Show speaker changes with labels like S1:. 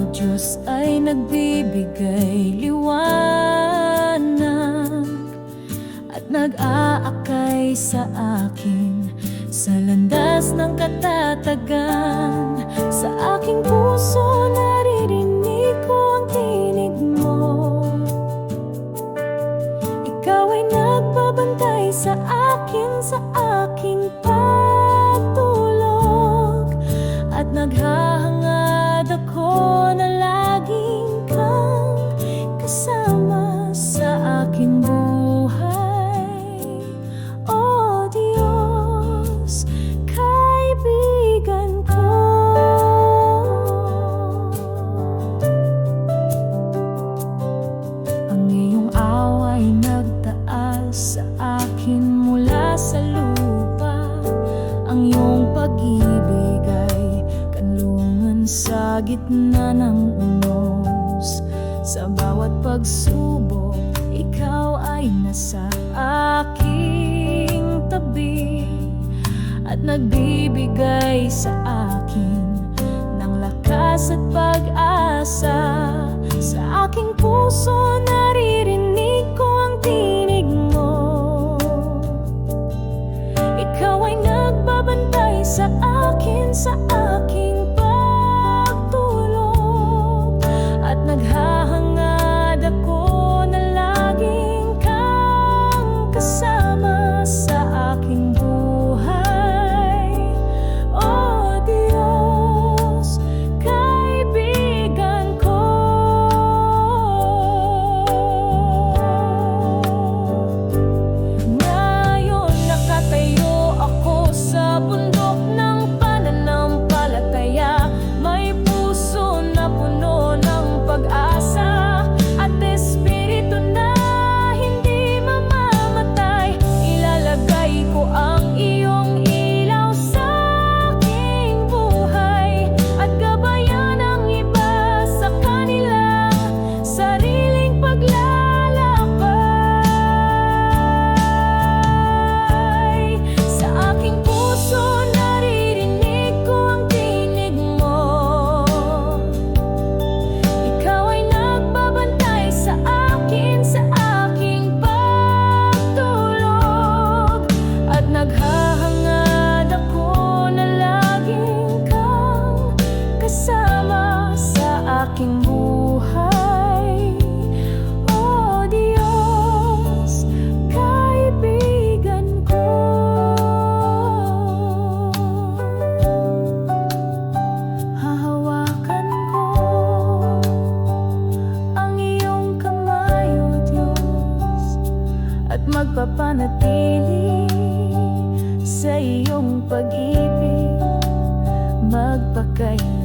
S1: Diyos ay nagbibigay liwanag at nag-aakay sa akin sa landas ng katatagan. Sa aking puso naririnig ko ang tinig mo. Ikaw ay nagbabantay sa akin, sa aking pagtulog, at naghahangad ako na laging kang kasama sa aking buhay. O Diyos, kaibigan ko. Ang iyong awa'y nagtaas sa akin mula sa lupa. Ang iyong pag-ibig ay kanlungan sa gitna ng unos. Sa bawat pagsubok, ikaw ay nasa aking tabi at nagbibigay sa akin ng lakas at pag-asa. Sa aking puso naririnig ko ang tinig mo. Ikaw ay nagbabantay sa akin, sa aking pagtulog, at naghahangad ako na laging kang kasama sa aking buhay. O Diyos, kaibigan ko. Ngayon nakatayo ako sa bundok ng pananampalataya. May puso na puno ng pag-asa at espiritu na hindi mamamatay. Ilalagay ko ang iyong ilaw sa aking buhay at gabayan ang iba sa kanilang sariling paglalakbay. Sa aking puso naririnig ko ang tinig mo. Ikaw ay nagbabantay sa akin, sa aking pagtulog, at naghahangad ako na laging kang kasama sa aking buhay. O Diyos, kaibigan ko. Hahawakan ko ang iyong kamay, O Diyos, at magpapanatili sa iyong pag-ibig magpakailanman.